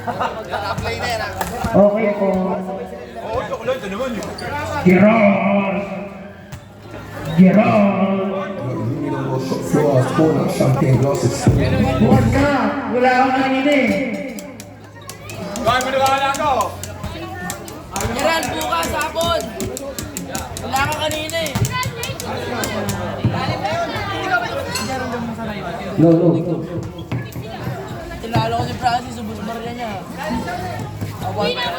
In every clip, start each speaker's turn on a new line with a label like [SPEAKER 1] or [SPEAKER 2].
[SPEAKER 1] Okay po. Gerald! Gerald! Bukas ka! Wala akong kanina eh.
[SPEAKER 2] Gerald, bukas, hapon. Wala ka kanina eh.
[SPEAKER 1] No.
[SPEAKER 2] Tinalo ko si Francis, subos barya niya.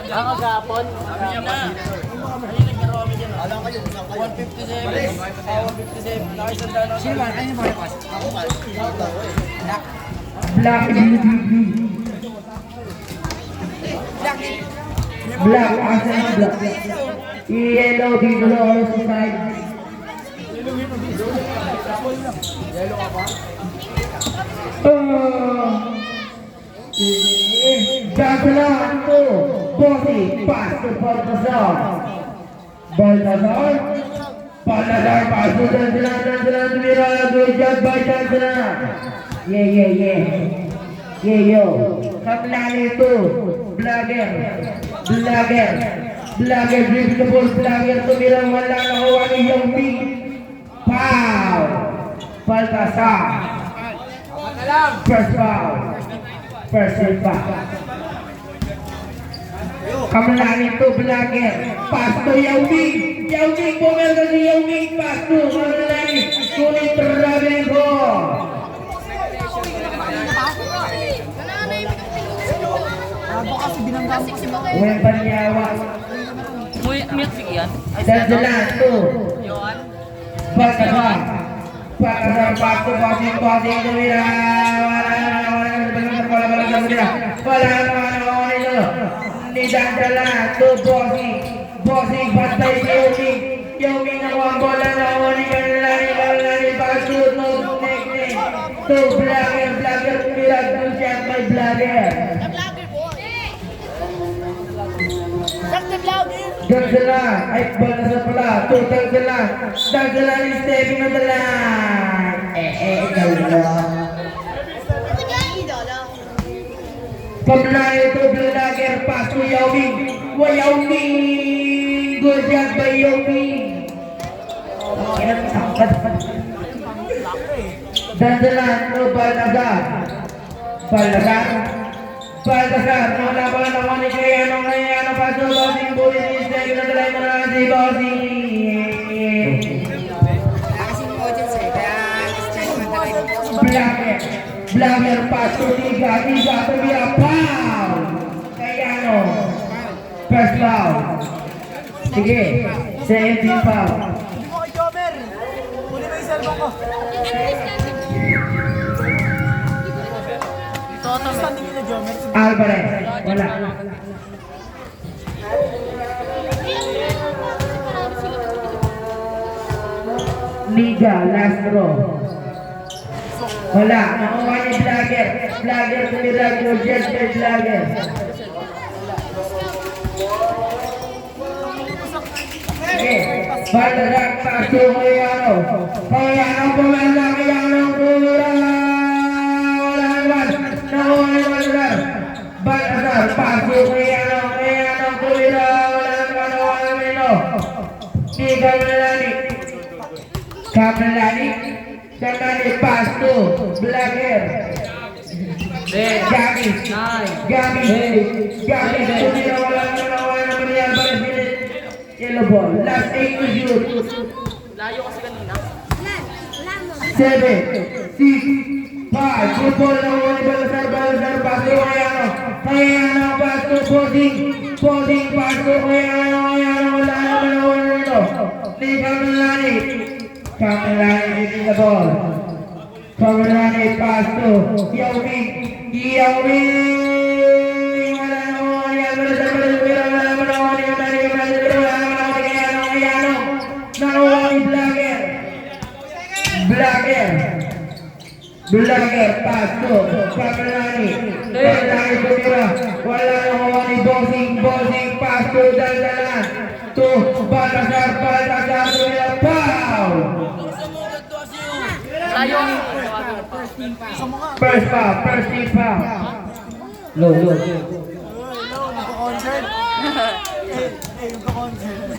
[SPEAKER 2] Ang agapon? Ayun na. Ayun, naglaro kami dyan. 157. 157. Nakisanda na. Sino ba? Ayun yung mga ako ba?
[SPEAKER 1] Black, Black, asa yung black? Yellow, dito lang sa side.
[SPEAKER 2] Yellow ka ba?
[SPEAKER 1] Gagalaan ko, Bossy, pass to Baltazar. Baltazar, pass to Dandalan, tumira, good job by Dandalan. Yeah, yo. Kamlani ito, Vlogger, dribbleable Vlogger, tumira, wala nakuha ni Yongbi. Pow! Baltazar. First foul. First foul. Kamlani ito, Vlogger. Pass to Yongbi. Pumerda si Yongbi. Pass to Kamlani. Sulit traveling ko. Uweng Banyawa.
[SPEAKER 2] Milk yan?
[SPEAKER 1] Dandalan to.
[SPEAKER 2] Yohan?
[SPEAKER 1] Baltazar, pass to Bossing, tumira. Wala naman ito. Ni Dandalan to Bossing, bantay si Yonging nakuha ang bola na ni Kamlani, pass to Vlogger, tumira, good shot by Vlogger. Dandalan, ay Baltazar pala, Dandalan is stepping on the line. Ikaw lang. Kamlani to Vlogger, pass to Yonging. Good job by Yonging. Dandalan to Baltazar, wala pa na naman ni Kayano, pass to Bossing, is stepping on the line, si Bossing. Vlogger, pass to Tiga, tumira, pow! Kayano. First foul. Sige, second foul.
[SPEAKER 3] Hindi mo kay Jomer. Huli mo yung cellphone ko. Standing nila Jomer.
[SPEAKER 1] Alvarez, wala. Liga, last row. Wala, nakuha ni Vlogger, tumira, good job by Vlogger. Okay, Baltazar, pass to Kayano, pumerda, tumira, wala naman, nakuha ni Baltazar, pass to Kayano, tumira, wala naman, nakuha ni Kamlani, pass to Vlogger. Gabi, tumira, wala naman ni Alvarez. Yellow ball, last 8 to shoot.
[SPEAKER 2] Layo kasi kanina.
[SPEAKER 1] 7, 6, 5. Good ball na wala ni Baltazar, pass to Kayano, pass to Bossing, pass to Kayano, wala naman ito. Ni Kamlani, taking the ball. Kamlani, pass to Yonging, wala naman ni Alvarez, Vlogger, pass to Kamlani, tumira, wala nakuha ni Bossing, pass to Dandalan, to Baltazar, tumira, pow!
[SPEAKER 2] Layo.
[SPEAKER 1] First team foul. Low.
[SPEAKER 3] yung ka-concert.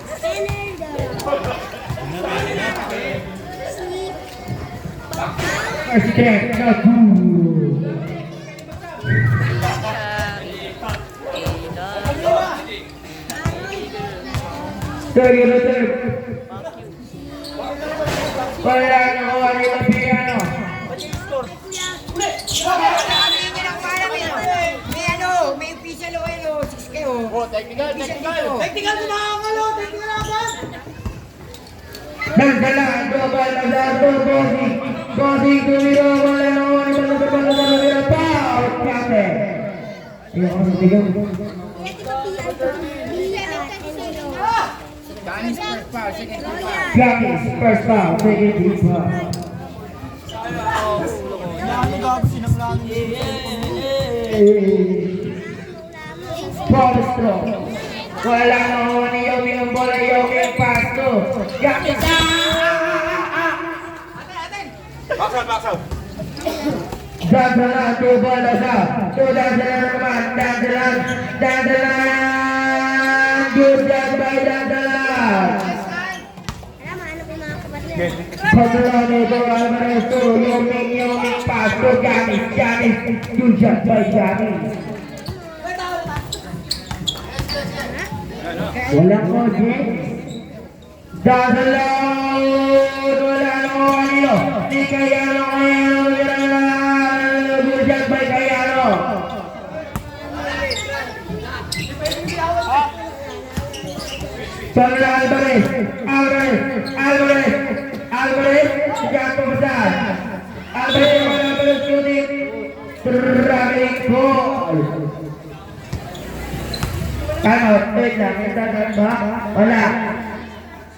[SPEAKER 1] First check, no good. Third, third. Wala na ko ano yung piano.
[SPEAKER 4] May official o 6K o.
[SPEAKER 2] Oh, technical.
[SPEAKER 3] Technical mo makakalo! Technical agad!
[SPEAKER 1] Dandalan, dobal, nagdardo, bossing. Bossing, tumiro, wala na ko ano yung tumiro, pow! Kate. Iyo ko sa tigaw.
[SPEAKER 4] Gamis first foul, second foul.
[SPEAKER 1] Gamis, first foul, second team foul.
[SPEAKER 3] Ano gago sinamlaan niya?
[SPEAKER 1] Paul Stroke. Wala na ko ni Yomi ang bola, Yomi ang pass to. Gamis, Dandalan, dobal, dasal. Dandalan naman, dandalan. Good job by Dandalan. Paglaban ito, Alvarez to, Yomi, pass to Gamis. Good job by Gamis. Walang object. Dandalan, wala na ko kanino. Ni Kayano, good job by Kayano. Pagla Alvarez, jatuh besar. Alvarez wala shooting, traveling goal. Ano, wait lang, isa ba? Wala.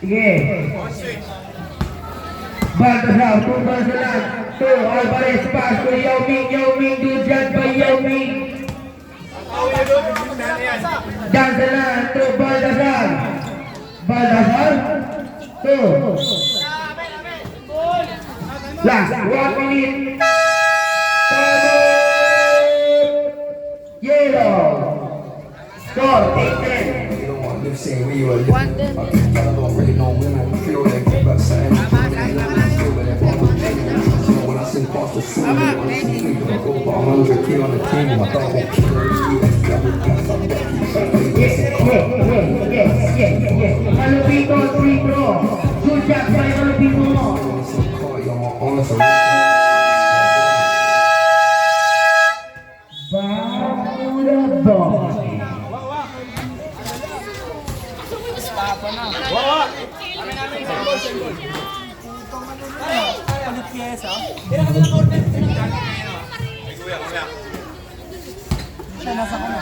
[SPEAKER 1] Sige. Baltasar, tumbal sa lang. Alvarez, pass to Yao Ming, good job by Yao Ming. Dan sa lang, to Baltasar. Last 1 minute. Yellow. Score 8-10.
[SPEAKER 5] You don't want to say where you are living. I don't really know women feel like but something. When I sing past the school, I go for 100K on the team. I thought I'd kill
[SPEAKER 1] Yes. Malupito, free throw. Good job by Malupito.
[SPEAKER 3] Palit pyesa. Siya nasa ka na.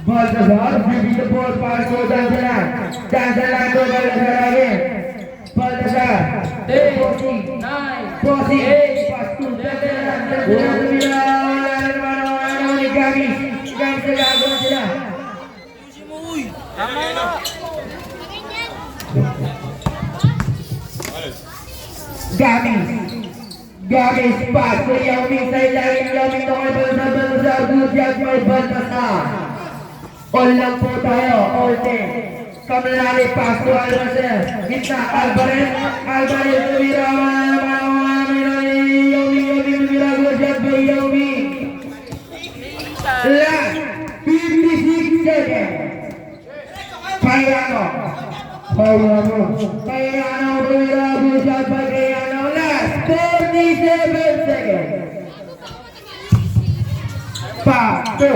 [SPEAKER 1] Baltasar, giving the ball pass to Dandalan to Baltasar again. Baltasar, 10, 14, 9, 8, pass to Dandalan ni Gamis nagagawa sila. Gamis pass to Yao Ming sa ilalim, Yao Ming to kay Baltasar, good job by Baltasar. All lang po tayo, all 10. Kamlali, pass to Alvarez. Gitna, Alvarez tumira, good job by Yao Ming. Last 56 seconds. Kayano tumira, good job by Kayano. Last 37 seconds. Pass to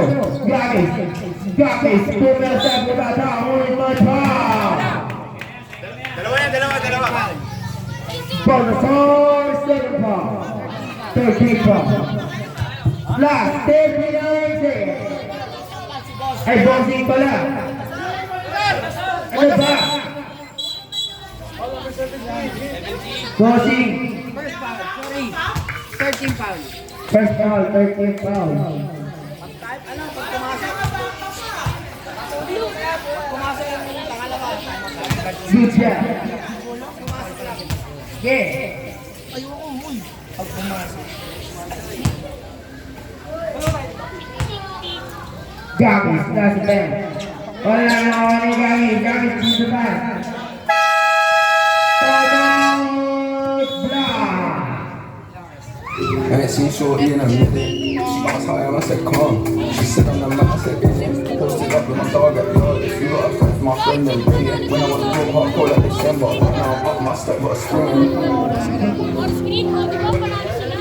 [SPEAKER 1] Gamis, pumirsa po na taon ito pa.
[SPEAKER 2] Dalawa.
[SPEAKER 1] Baltasar, second foul. 13 foul. Last 39 seconds. Ay, bossing pala. Ano ba? Bossing. First foul, 13 foul. Good job. Yeah. Gamis, nasa bench. Wala na ako ni Gamit dito na. Todos Black.
[SPEAKER 5] I ain't seen Shorty in a minute. She got tired, I said, come on. She said on the mat, I said, bitch, posted up with my dog at yard. If you got a friend, my friend, then bring it. When I was broke, hardcore like December. Now I'm up my step, but a screen.
[SPEAKER 6] On screen mo, di ba? Panalo sila.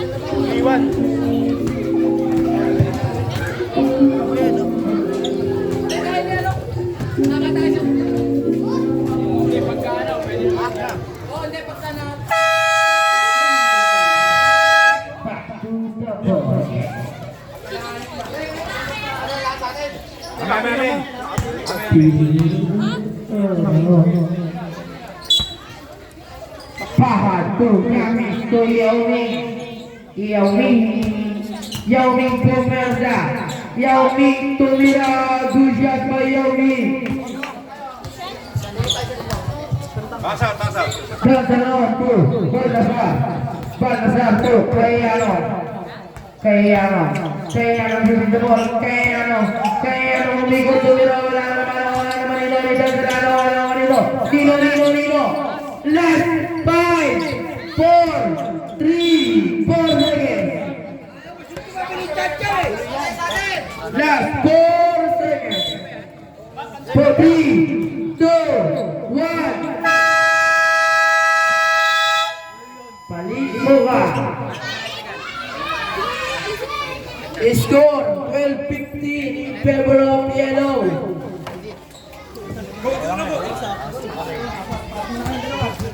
[SPEAKER 1] Fahad tu Gamis tu Yao Ming Pemirsa Yao Ming tu Mira Dujat by Yao Ming Terserah tu Berdasar tu Kayano Amigo tu Mira Nino Last 5 4 3 4 seconds Last 4 seconds 4 3 2 1 Balik bola Score 12-15 in favor of yellow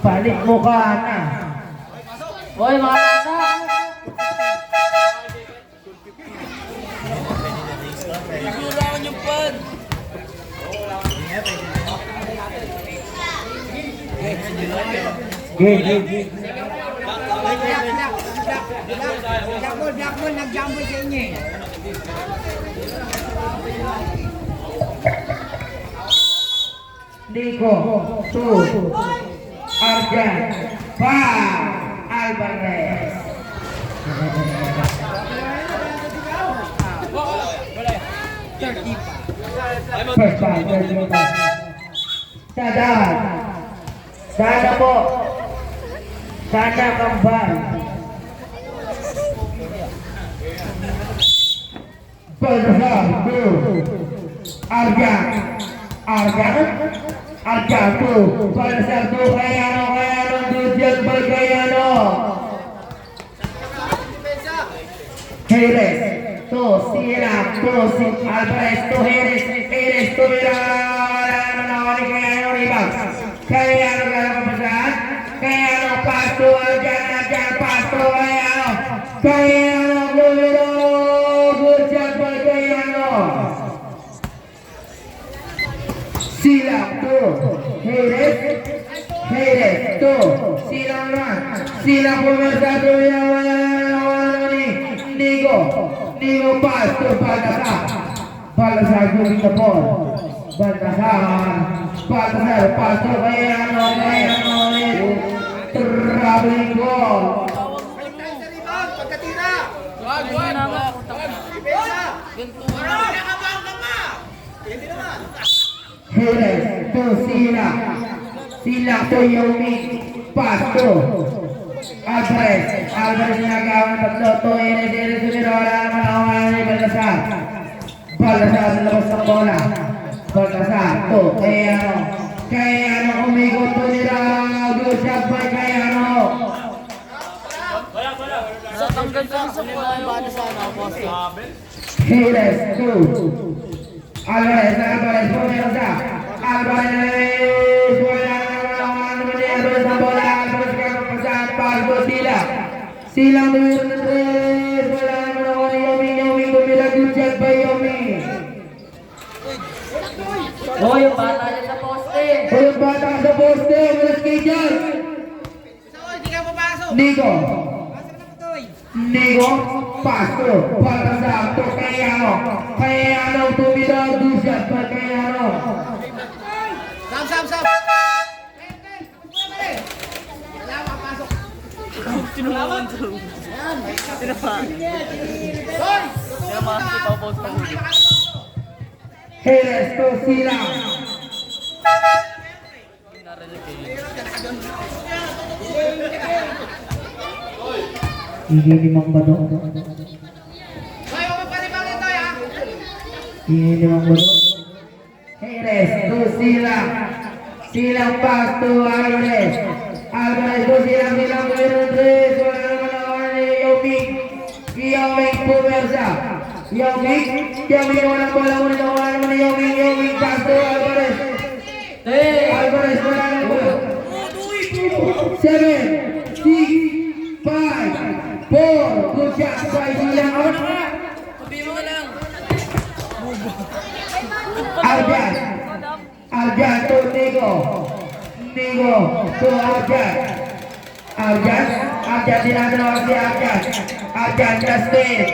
[SPEAKER 1] Balik muka na. Hoy mga bata.
[SPEAKER 2] Kailangan yung pad.
[SPEAKER 4] Black ball, nag-jumble sa inyo eh.
[SPEAKER 1] Nico, 2 Arjan, 5 Alvarez. First ball, Sada po. Sada kambal. Berdasar, 2 Arjan tuh Berdasar tuh Kayano Dujat by Kayano Heres tuh Siram tuh Alvarez tuh Heres tuh menawari Kayano ribang Kayano kepesan Kayano pas tuh Arjan pas tuh Kayano Dujat by Kayano Silang tuh Heres tuh Silang pemirsa tuh yang ini Nigo pas tuh Baltasar guling tepol Baltasar pas tuh Kayano traveling goal Heres tuh Silang tuh Yomi pas tuh Alvarez nagawan tatlo tuh Heres sumirola melawan Baltasar nilabas ng bola Baltasar tuh Kayano umikot tuh nila Gushot by Kayano
[SPEAKER 2] Sa tanggal ka sa bata sana, boss.
[SPEAKER 1] Heres tuh Alvarez pemirsa Alvarez bola melawan Alvarez ng bola Alvarez kakapasan Pargo Silang tuwir bola melawan Yomi tumira Dujat by Yomi
[SPEAKER 2] Oh, yung bata niya sa poste.
[SPEAKER 1] Yung bata sa poste Walas Kijar Nigo Pasto Baltasar to Kayano tumira Dujat by Kayano
[SPEAKER 4] Sam.
[SPEAKER 2] Tinumawan to. Tinumawan. Tinumawan si Pao Post.
[SPEAKER 1] Jerez to Silang. Ini limang bado. Ini limang bado. Jerez to Silang. Silang pass to Alvarez. Alvarez to Silang. Silang to Rodriguez. Wala naman ako ni Yoming. Yoming pumersa. Yoming walang bola muna na wala naman ni Yoming pass to Alvarez. Alvarez wala naman bola. 7, 6, 5, 4, good shot by Silang.
[SPEAKER 2] Sabihin mo na lang.
[SPEAKER 1] Arjan to Nigo to Arjan dinadalawa si Arjan Justin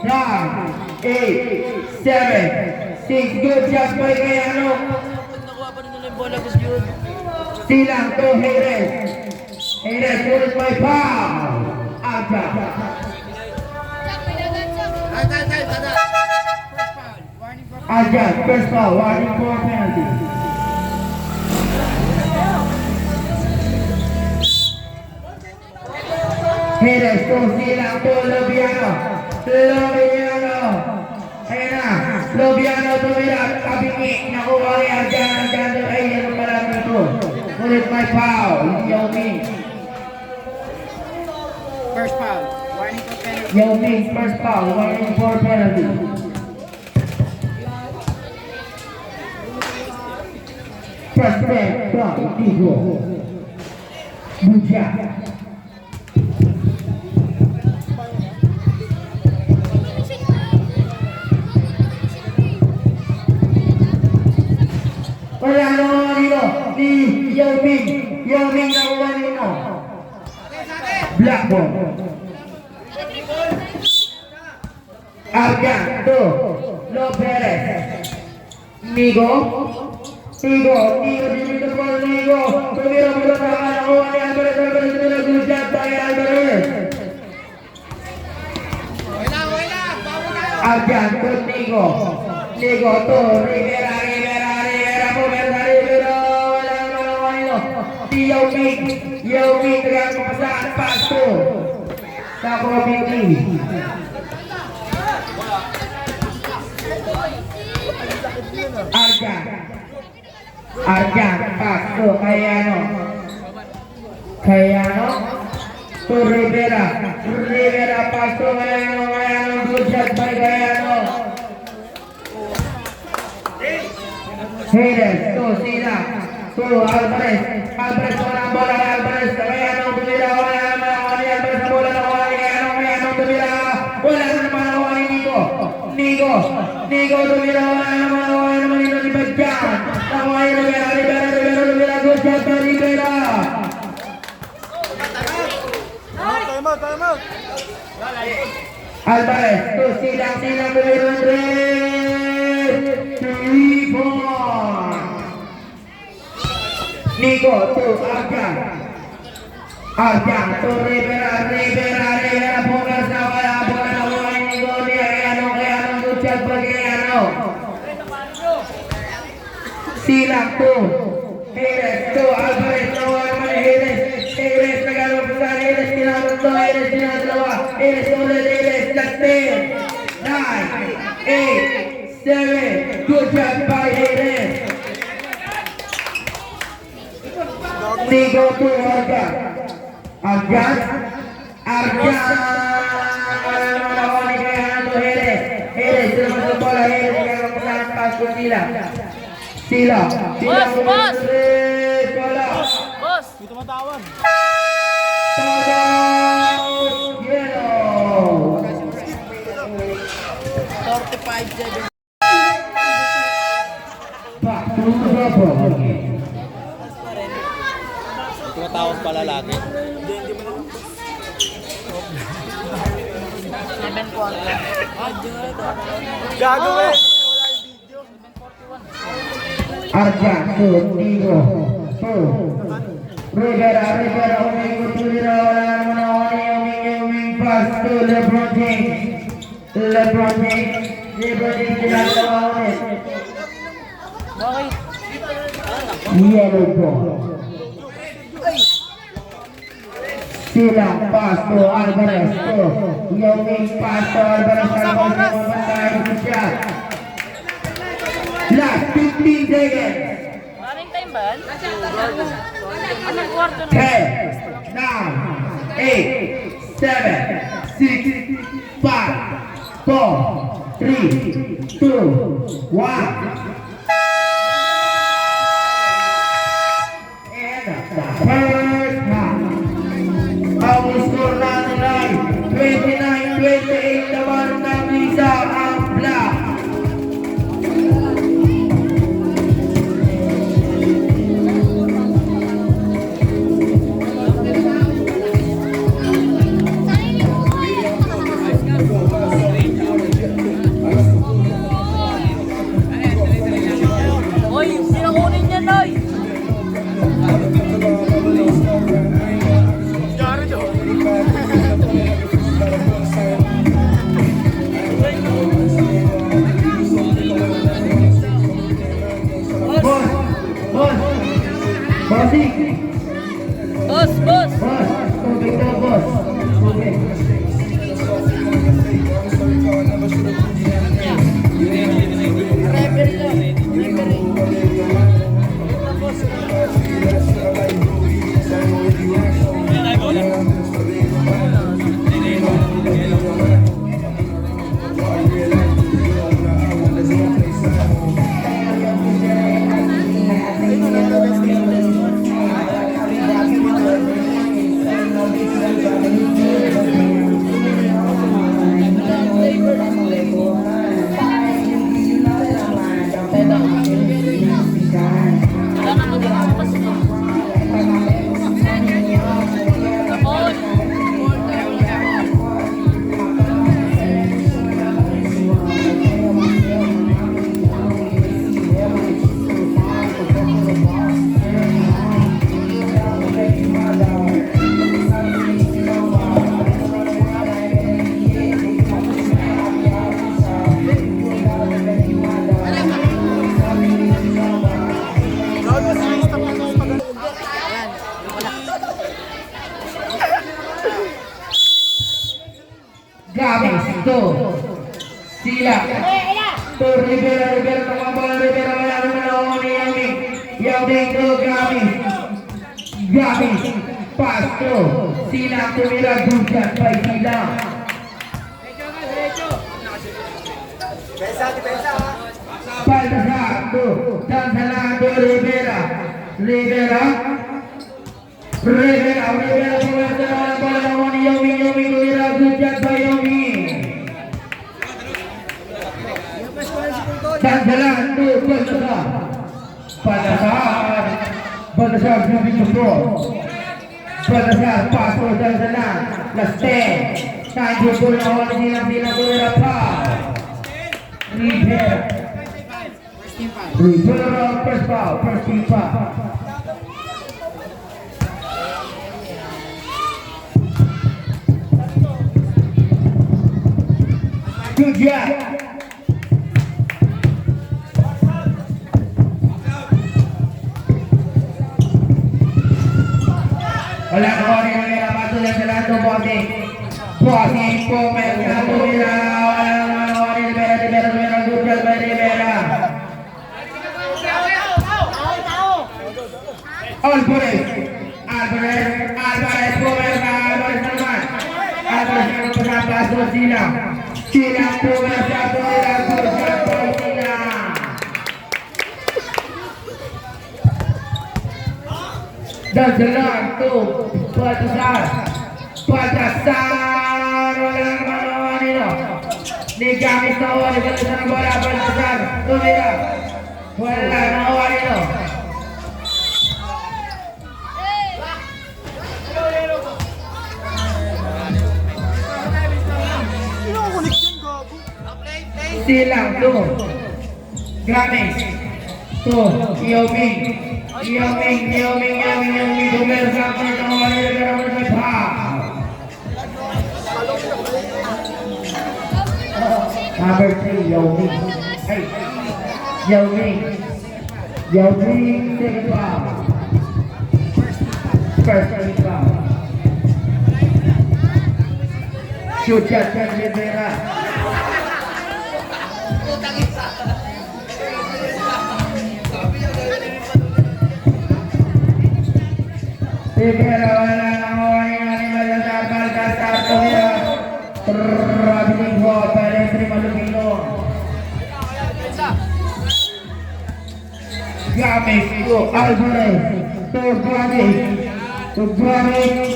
[SPEAKER 1] 9, 8, 7, 6, good shot by Gayano.
[SPEAKER 2] Nakuha pa rin nila yung bola, Boss Jun.
[SPEAKER 1] Silang to Jerez pulis by foul. Arjan first foul, warning for penalty. Jerez to Silang to Lobiano. Ayan na, Lobiano tumira, kabingi, nakuha ni Arjan to, ay ano pala nito. Ulit may foul, Yoming.
[SPEAKER 4] First foul. Warning for penalty.
[SPEAKER 1] Yoming first foul, warning for penalty. Prospect by Nigo. Buja. Wala naman dito ni Yoming nakuha nito. Black ball. Arjan to Lopez. Nigo dito po Nigo. Tumira mo na nakuha ni Alvarez good job by Alvarez. Arjan to Nigo to Rivera wala naman nito. Si Yoming nagkakapasahan pass to sa committee. Arjan pass to Kayano to Rivera pass to Kayano good shot by Kayano. Jerez to Silang to Alvarez walang bola Alvarez Kayano tumira wala naman ako ni Alvarez na bola nakuha ni Kayano tumira wala naman ako ni Nigo tumira wala naman ako naman ito ni Badjan nakuha ni Rivera good shot by Rivera.
[SPEAKER 3] Time out.
[SPEAKER 1] Alvarez to Silang tumira 3 point. Nigo to Arjan to Rivera focus na wala bola na wala Nigo ni Kayano good shot by Kayano. Silang to Jerez to Alvarez na wala naman Jerez nagano sa Jerez tinadalawa Jerez last 10 9 8 7 good job by Jerez. Nigo to Arjan wala naman ako ni Kayano to Jerez naman sa bola nagkakapasahan pass to Silang
[SPEAKER 2] Boss!
[SPEAKER 1] bola
[SPEAKER 2] Boss!
[SPEAKER 3] Dito matawag.
[SPEAKER 1] Yellow.
[SPEAKER 2] 45-7.
[SPEAKER 1] Back to the ball.
[SPEAKER 3] Tumatawag pala lagi.
[SPEAKER 2] 7 quarter.
[SPEAKER 3] Gagawin.
[SPEAKER 1] Arjan to Nigo to Rivera umikot tumira wala naman ako ni Yoming pass to LeBron James tinatawag ulit
[SPEAKER 2] Bakit?
[SPEAKER 1] Yellow ball. Silang pass to Alvarez to Yao Ming pass to Alvarez. Alvarez mematay siya. Last 15 seconds.
[SPEAKER 2] Maraming time ba yan? Anong kwarto na?
[SPEAKER 1] 10, 9, 8, 7, 6, 5, 4, 3, 2, 1. And the first half. Ang score natin ay 29-28 naman ng isa ang Black.
[SPEAKER 2] Hoy, sino kunin niya, Noy?
[SPEAKER 1] Boss! Boss! Bossing!
[SPEAKER 2] Boss, boss!
[SPEAKER 1] Boss! Tubig daw, boss! Tubig.
[SPEAKER 2] Referee lang. Referee. Wala na mag-iwas. Kapon!
[SPEAKER 1] Gamis to Sila to Rivera tumambol Rivera wala naman ni Yao Ming to Gamis pass to Sila tumira dujan by Sila Baltasar to Tansalan to Rivera pumasok bola naman ni Yao Ming tumira dujan by Yao Ming Tansalan to Baltasar moving to floor. Baltasar pass to Tansalan. Last 10. Tayo po na ako sila tumira pa. Rivera first foul, first team foul. Good job. Wala ko rin nila patuloy sa lahat ng bote. Bossing po, merkado nila. Wala naman ako rin Rivera, Gutial by Rivera. Alvarez po, Alvarez naman. Alvarez naman po sa paso sila. Sila po, merkado nila. Gutial by sila. Tansalan to Baltasar. Wala naman nila. Ni Gamis na wala ng bola. Baltasar tumira. Wala nawa nila. Silang to Gamis to Yao Ming Dumel sa pagkawa nila naman sa pa. Number 3 Yao Ming Yao Ming, second foul. First team foul. Shoot shot from Rivera. Rivera wala nang mawain ni Malasapal kasar Rivera. Traveling ball para terima Lumino. Games to Alvarez. To Games. To Games.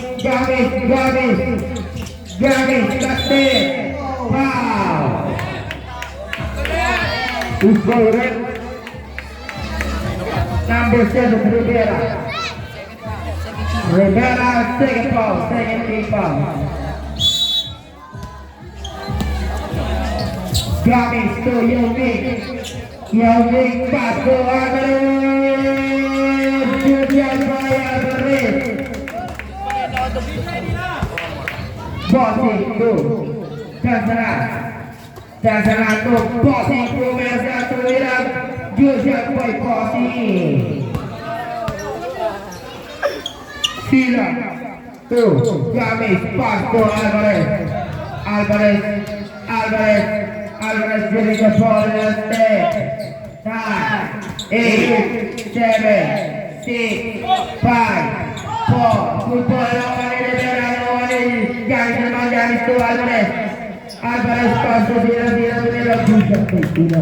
[SPEAKER 1] Games, that's it. Wow. Who's going? Number 7, Rivera. Rivera, second foul, second team foul. Games to Yoming. Yoming pass to Alvarez. Julian by Alvarez. Bossing to Tanzana to Bossing to Merza to Iraq. Joseph by Bossing. Sila to Games pass to Alvarez. Alvarez getting the ball in the step. 9, 8, 7, 6, 5, 4. Good ball over Rivera. Games naman Games to Alvarez. Alvarez pass to Sila to Iraq. Joseph by Sila.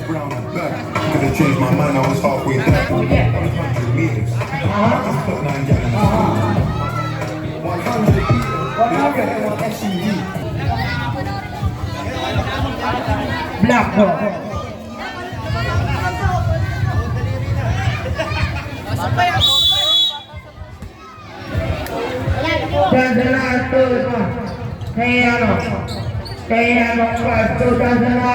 [SPEAKER 5] Brown and black. Could've changed my mind, I was halfway back. 100 meters. I just put 9 gallons. 100 meters. SUV.
[SPEAKER 1] Black ball. Tanzana to Kayano pass to Tanzana.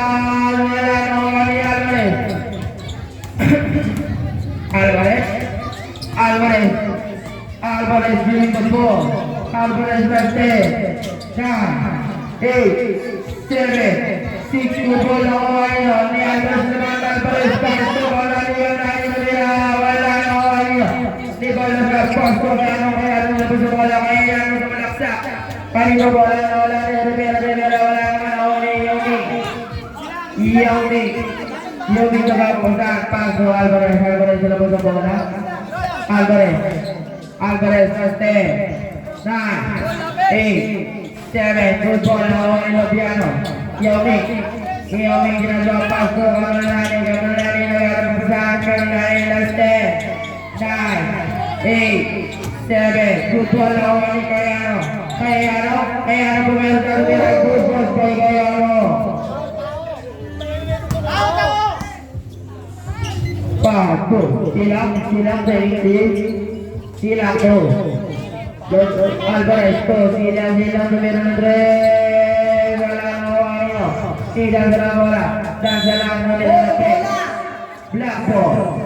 [SPEAKER 1] Alvarez doing the ball. Alvarez left there. 9, 8, 7, 6 to ball away. Alvarez pass to wala Di bola pass to Kayano sa bola Kayano sa malaksa. Kanino bola na wala ni Rivera wala naman ako ni Yoming nakapunta pass to Alvarez sa labas ng bola. Alvarez first 10, 9, 8, 7, good ball na ako ni Lobiano. Yoming ginagawa pass to Kamalani last 10, 9, 8, 7, good ball na ako ni Kayano pumerta Rivera, good ball kay Kayano. Pato, silang to Alvarez to silang Rivera Andres wala na silang sa bola dan salang black ball.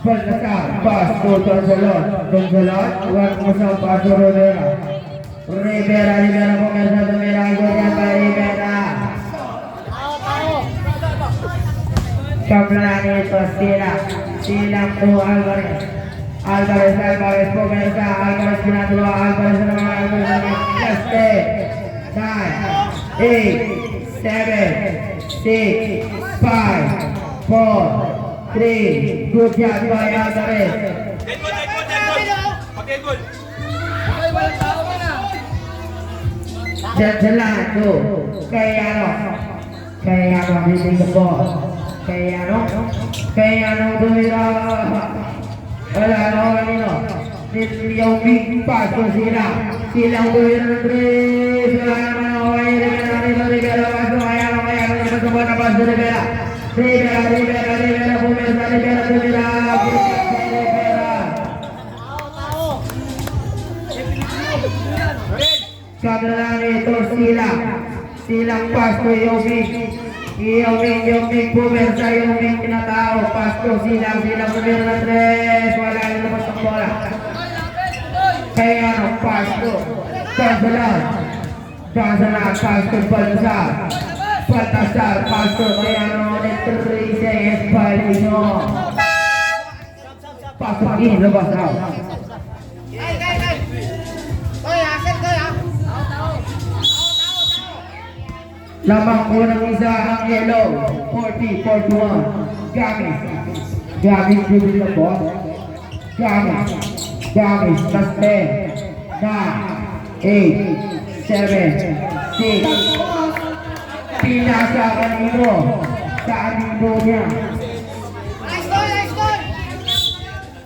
[SPEAKER 1] Pagkakar, pass to Gonzalon, huwag mo sa pass to Rivera pumersa to Rivera. Kamlani to Sila to Alvarez pumersa, Alvarez ginagawa, Alvarez last 10, 9, 8, 7, 6, 5, 4, 3, good job by Alvarez. Tanzana to Kayano hitting the ball. Kayano to wala na kanino. Yoming pass to Sila to Andres wala naman ako kay Rivera pass to Kayano na pass to Rivera pumersa Rivera Kamlani to Silang pass to Yung pumersa, yung kinatao. Pasto, silang numero na 3. Wala yung labas ng bola. Kaya ano, pasto. Tansalan, pasto, Baltasar, pasto. Kaya ano, Netrisa, Espalino. Pasukin, labas out. Lamang unang isa ang yellow, 40-41. Gamis, dribble the ball. Gamis, last 10, 9, 8, 7, 6. Pinasa kanino, sa anino niya.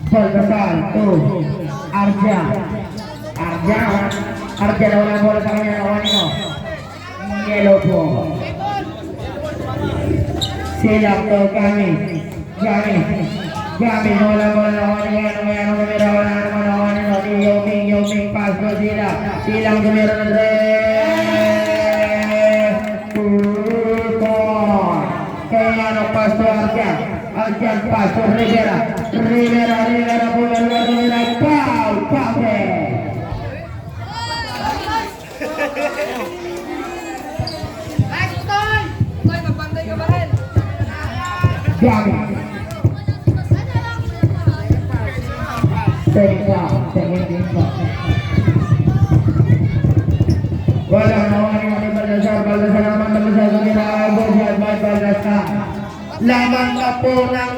[SPEAKER 1] Baltasar, 2, Arja na walang bola sa kanya, kanino. Yellow po. Silang to Gamis, wala Yung paso silang numero na 3. Kaya ano paso Arjan paso Rivera po foul, Gamis. Walang nawari ni Baltasar naman Baltasar. Lamang na po ng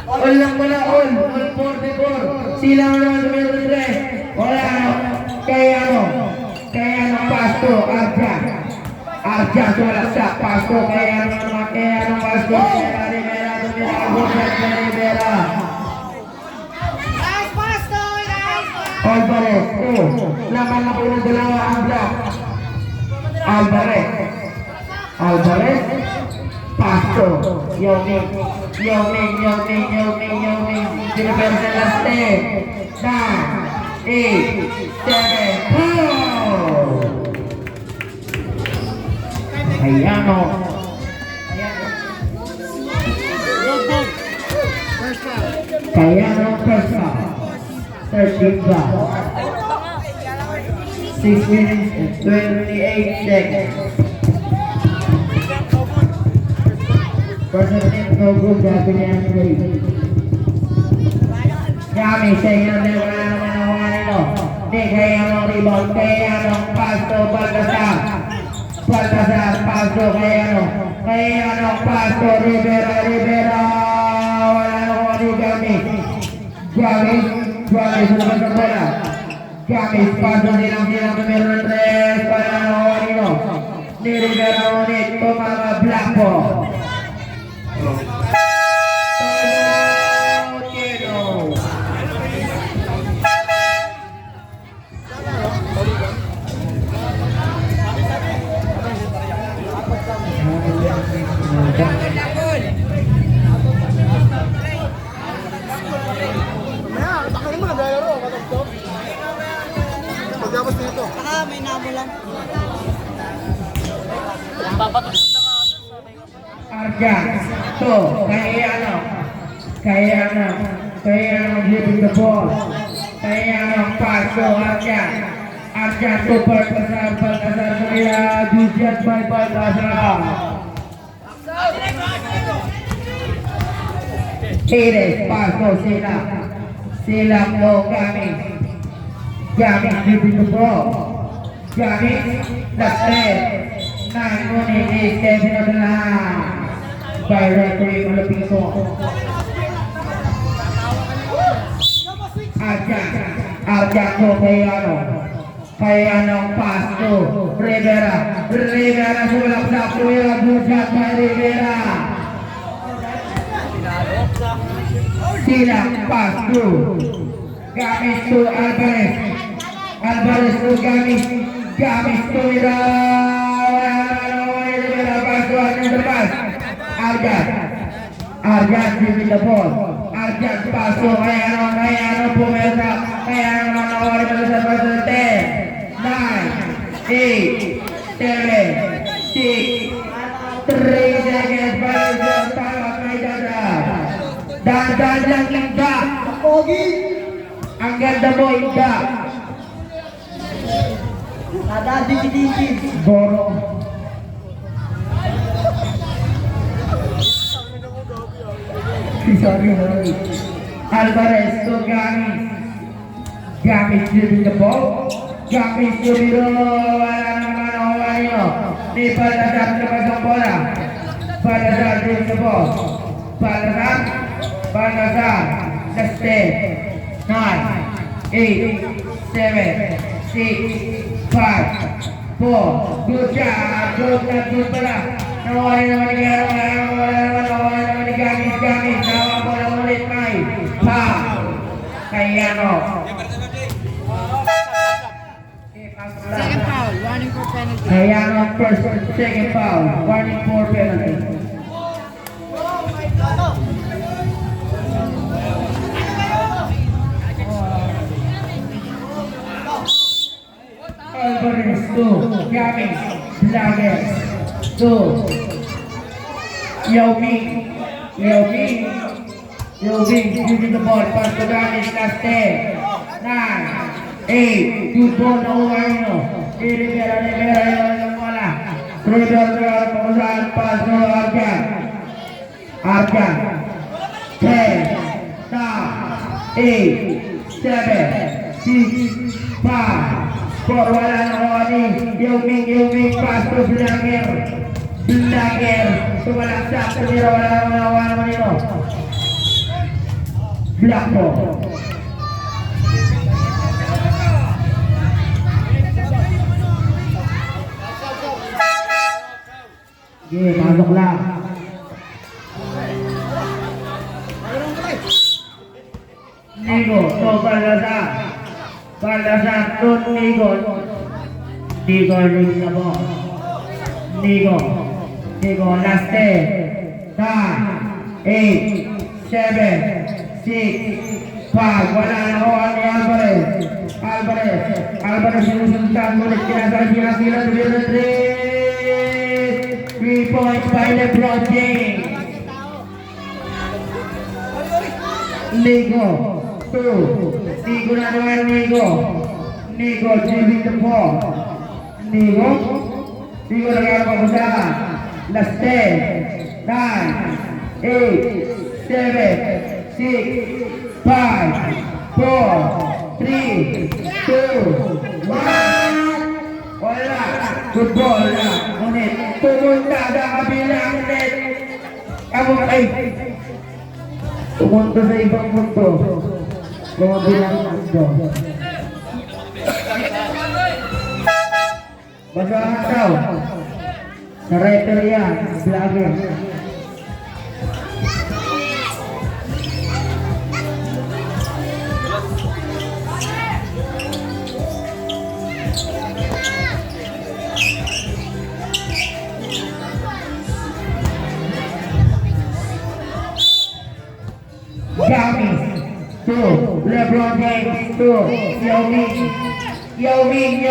[SPEAKER 1] all lang wala, all 44. Silang naman numero 3. Wala kaya ano pasto, Arja wala sa pasto, kaya ano pasto, Rivera. Alvarez, laman na po ng dalawa ang block. Alvarez, pasto, Yoming, Diliberta last 10, 9, 8, 7, Ayano. Kayano Persa. 13 foul. 6 minutes and 28 seconds. Percentage no good, sabi ni Andre. Yami, siya yung wala naman ang mga nilo. Di kaya ang rebound, kaya ang pasto, Baltasar, pasto, kaya ang pasto, Rivera, wala naman ni Gamis, sumabat sa bola. Gamis, pasto silang numero 3, wala naman nilo. Ni Rivera ulit, mga black po.
[SPEAKER 3] Pagkabas dito.
[SPEAKER 2] May namulan.
[SPEAKER 1] Arjan, to, kaya giving the ball, paso, Arjan to Baltasar, Dujat by Baltasar. Tires, paso, sila to Gamis giving the ball, that's it. 9 minutes, 7 on the line. By referee Malapito. Arjan to Kayano pasto, Rivera sulap sa Rivera, Dujat by Rivera. Silang pasto. Gamis to Alvarez to Gamis to Rivera. Arjan giving the ball. Arjan paso, kaya pumersa, kaya manawari pada sa 10, 9, 8, 7, 6, 3 seconds. Final tama kay Dada. Dahan-dahan lang Inda. Ang ganda mo Inda. Goro. Sorry. Alvarez to Gamis. Gamis shooting the ball. Gamis shooting wala naman ang wala. Di Balazar labas ang bola. Balazar shooting the ball. Balazar. Last 10, 9, 8, 7, 6, 5, 4. Good job. Good pala. Nawala naman ni Gamis. Nawala bola ulit may. Kayano.
[SPEAKER 4] Second foul, warning for penalty.
[SPEAKER 1] Kayano first, second foul. Warning for penalty. Alvarez 2, Gamis, Blaguez 2, Yao Ming, using the ball, pass to Gamis, last 10, 9, 8, good ball na Uwarino, Rivera yung wala, Rivera pamusahan, pass to Arjan, 10, 9, 8, 7, 6, 5, 4, wala na Oni, Yao Ming, pass to Blaguer, sumalaksak, tumira, wala naman ito. Blanco. Sige, pasok lang. Nigo, to Balazar to Nigo, ring na mo. Nigo, last 10, 9, 8, 7, 6, 5, wala na ako ni Alvarez sinusundan ulit, kinasila, 3 points by LeBron James. Nigo na naman Nigo, giving the ball. Nigo nagkakaroon pa kusahan. Last 10, 9, 8, 7, 6, 5, 4, 3, 2, 1. Wala. Good ball na. Ngunit, pumunta sa kabilang net. Pumunta sa ibang mundo. Kabilang mundo. Basahan daw. Sa referee yan, Blaguer. Gamis, 2, LeBron James, 2, Yao Ming,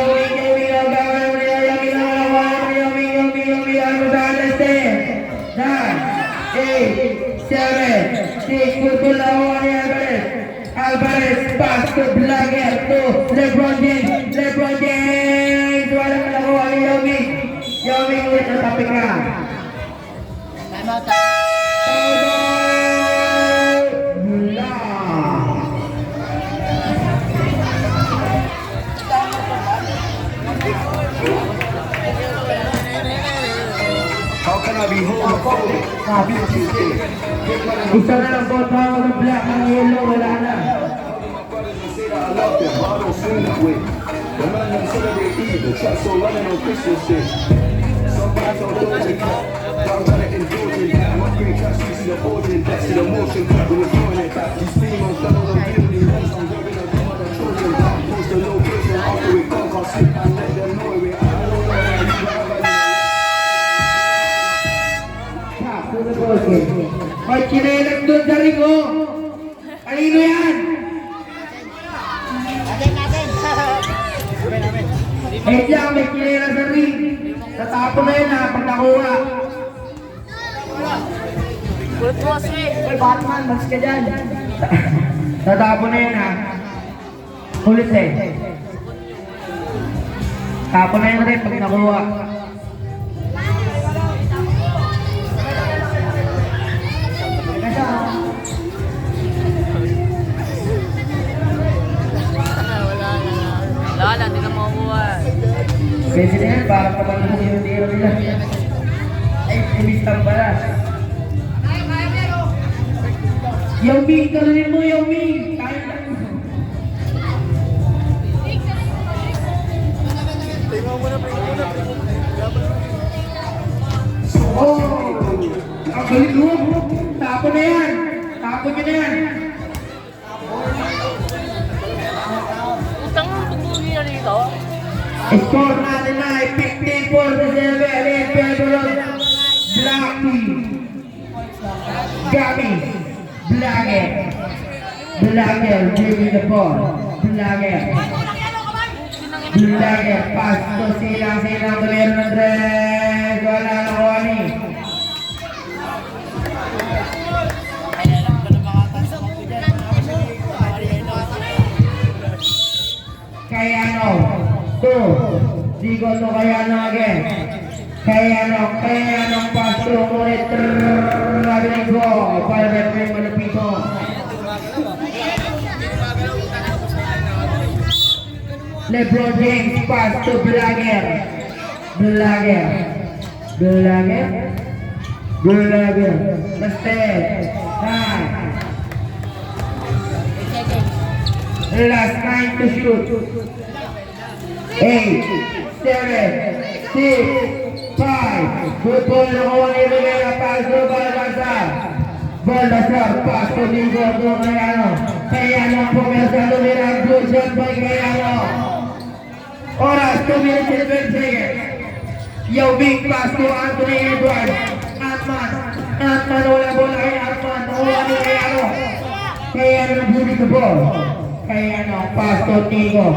[SPEAKER 1] Alvarez, pass to Blaguer, to LeBron James, wala ka nakuha ni Yao Ming ulit ang tapik ka.
[SPEAKER 5] How can I be homophobic?
[SPEAKER 1] Isa na lang po tao ng black, ng yellow, wala na.
[SPEAKER 5] Say that I love them, but I don't feel that way. The man don't celebrate either, chat so running on Christmas Day. Sometimes I'll do it, I'm gonna indulge in that. My green tracks, you see the origin, that's the emotion. When we're throwing it back, these females done all the building. I'm grabbing a gun, I'm children. Post the location, after we come, I'll sleep and let them know we're out. I don't know where you are.
[SPEAKER 1] May chinelas doon sa ringo. Kanino yan?
[SPEAKER 4] Natin.
[SPEAKER 1] Eh dyan, may chinelas sa ring. Tapon na yun ha, pag nakuha.
[SPEAKER 2] Kulit mo kasi.
[SPEAKER 4] Hey, Batman, mas ka dyan.
[SPEAKER 1] Tatapon na yun ha. Ulit eh. Tapon na yun rin pag nakuha.
[SPEAKER 2] Wala na, hindi na makukuha.
[SPEAKER 1] Pwede na yan, parang kapag yung tiro nila. Ay, tumistan pala. Yung Ming, kalunin mo yung Ming. Kahit lang. Oh! Ang galing mo! Tapon na yan! Tapon nyo na yan!
[SPEAKER 2] Utang mo, tutuloy na dito.
[SPEAKER 1] Score natin na ay 15-47 in favor of Blackie. Gabby. Blagger. Blagger giving the ball. Blagger. Blagger. Pass to silang-silang tumiro ng dress. Wala na ko ani. Kayano. Two. Digo to Kayano again. Kayano pass to ulit. Rabinig ko. Para referee malupito. LeBron James pass to Blagger. Blagger. Basted. Last 9 to shoot. 8, 7, 6, 5. Good ball na kuha ni Rivera. Pass to Balbasar. Balbasar. Pass to Ligo. To Kayano. Kayano ang pumersa. Lumira. Good shot by Kayano. Oras 2 minutes and 12 seconds. Yo, big pass to Anthony Edwards. Antman wala bola kay Antman. Nakuha ni Kayano. Kayano nabuli the ball. Kayano pass to Nigo.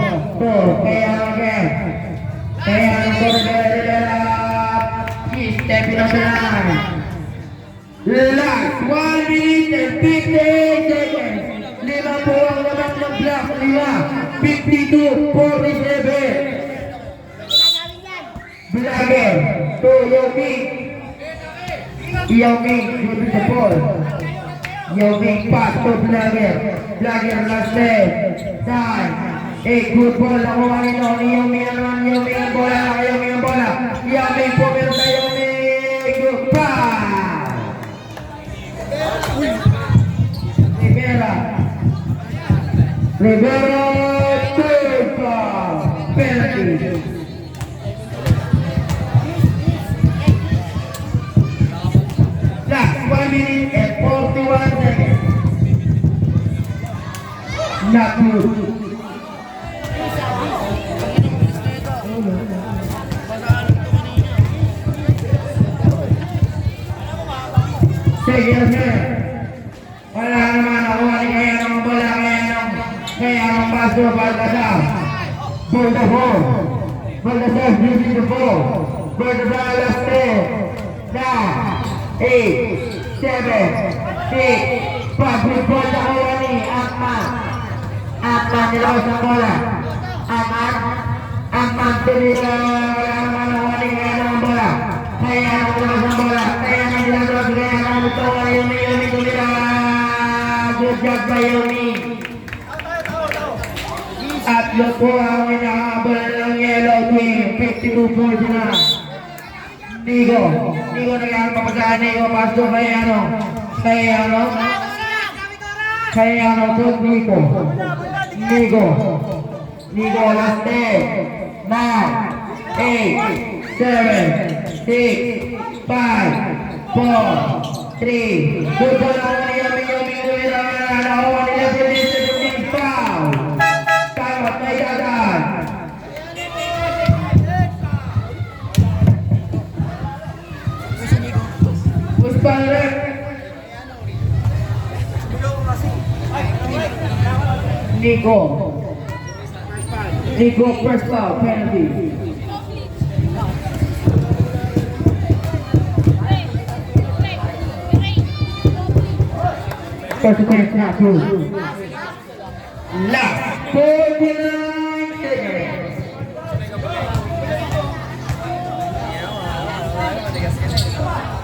[SPEAKER 1] To Kayano again. Kayano to Rivera. He's stepping up the line. Last 1 minute and 58 seconds. 5 po ang laman ng block. 52-47. Blagger to Yao Ming with the ball. Yao Ming pass to Blagger. Blagger last leg. 9, 8, good ball. Nakuha nito ni Yao Ming. Yao Ming ang bola. Yao Ming ang bola. Yao Ming po meron sa Yao Ming. Goodbye. Rivera third foul. Penalty. Last 1 minute and 41 seconds. Not good. Sige, sige. Wala naman nakuha ni Kayano ang bola. Kayano ang pass to Balbasar. Balbasar. Balbasar using the ball. Balbasar last 10, 9, 8, 7, 6, 5. Good ball nakuha ni Antman. Antman nilabas ang bola. Antman tinila. Wala naman nakuha ni Kayano ang bola. Kayano nilabas ang bola. Kayano nilabas. Kayano nilabas. Yumi tumira. Good job by Yumi. At yun po ang inahabol ng Yellow Team. 52-49. Nigo nagkakaroon papasahan. Nigo pass to Kayano to Nigo last 10, 9, 8, 7, 6, 5, 4, 3. Good ball ako ni Yumi. Nakuha nila Brilliant sa team foul. Tawat na idadaan. Puspan rin. Nigo first foul penalty. First point na 2. Last 49 seconds.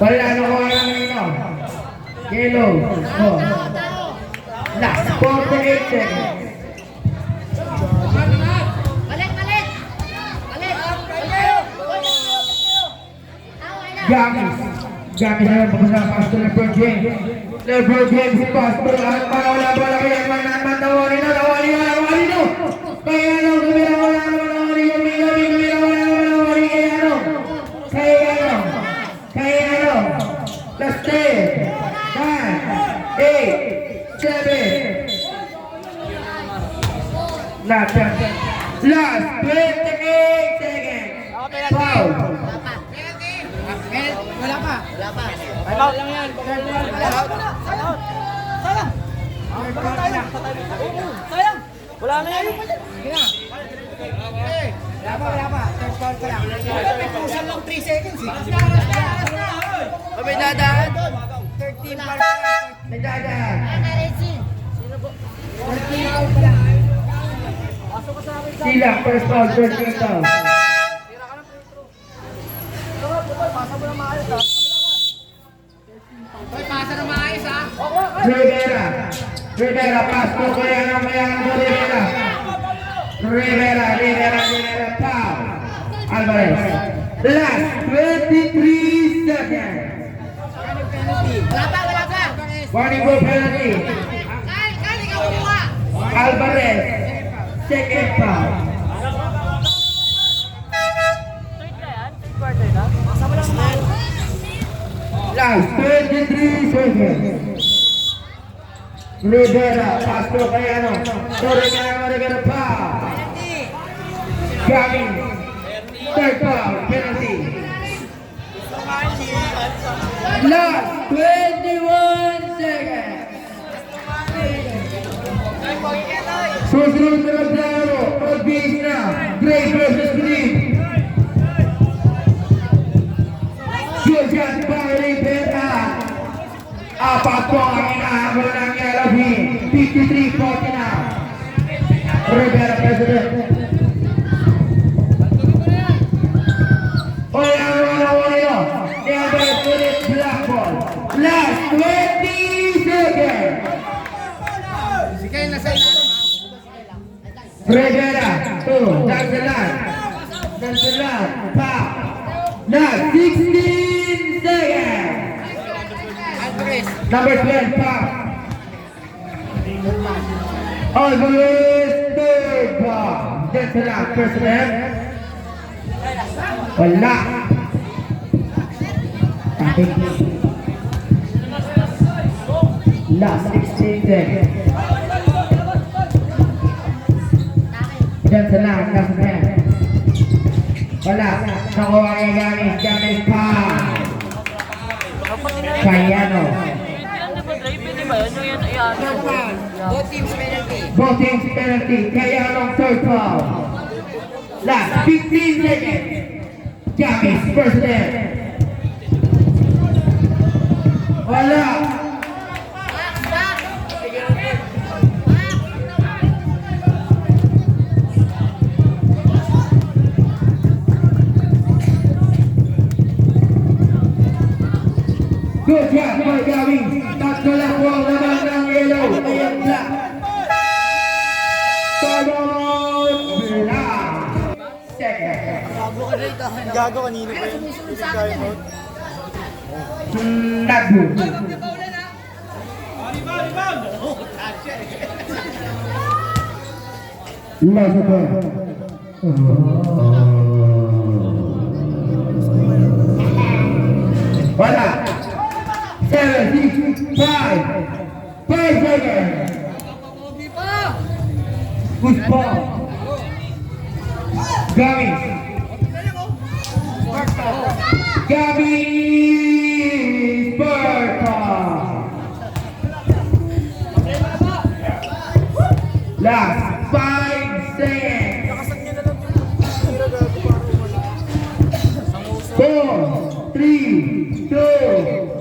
[SPEAKER 1] Wala na ko alam nito. Yellow. Oh. Last 48 seconds. Gamis na pagkasama pastor LeBron James. LeBron James si pastor at wala kaya man nawali na. Kaya ano kumira wala nawali kaya ano last 10 9 8 7 last 28 seconds. Foul.
[SPEAKER 4] Wala pa.
[SPEAKER 2] Time out lang yan. Sayang. Wala na yan.
[SPEAKER 4] Wala pa. Third ball pa lang. Pusan lang 3 seconds eh.
[SPEAKER 2] May dadaan.
[SPEAKER 4] 13 ball pa lang.
[SPEAKER 1] Nagdadaan.
[SPEAKER 4] 13 ball pa lang.
[SPEAKER 1] Sila, first foul, 13 foul.
[SPEAKER 4] Hoy, pasa na maayos ha.
[SPEAKER 1] Rivera, pass to Rivera, foul. Alvarez. Last 23 seconds.
[SPEAKER 4] Wala pa.
[SPEAKER 1] Warning goal penalty. Alvarez, second foul. Last 23 seconds. Rivera, pass to Cayano. Rivera, foul. Gavin, third foul, penalty. Last 21 seconds. Susunod na maglaro, mag-base na. Gray versus green. Julian Rivera. Apat po ang inahabol ng LB. 53-40 na. Rivera president. Wala nyo. Never put it black ball. Last 20 seconds.
[SPEAKER 4] Sige, nasa ilalim ha.
[SPEAKER 1] Rivera, 2, Danzalan, pop. Now 16 seconds.
[SPEAKER 4] Alvarez.
[SPEAKER 1] Number 12, pop. Alvarez, third pop. Danzalan, first left. Wala. Last 16 seconds. Danzalan, nasa left. Wala. Nakuha kay Gamis pa. Cayano.
[SPEAKER 4] Third foul. Both teams penalty.
[SPEAKER 1] Both teams penalty. Cayano, third foul. Last 15 seconds. Gamis, first left. Wala. Good job, Boy Gavin. Tatlo lang po ang laban ng yellow. Ayan black. Tolong black. Second.
[SPEAKER 3] Gago kanina pa yun.
[SPEAKER 1] Nagbo. Last one. Wala. 7, 6, 5 seconds. Good ball. Gamis. Gamis. Berta. Last 5 seconds. 4, 3, 2,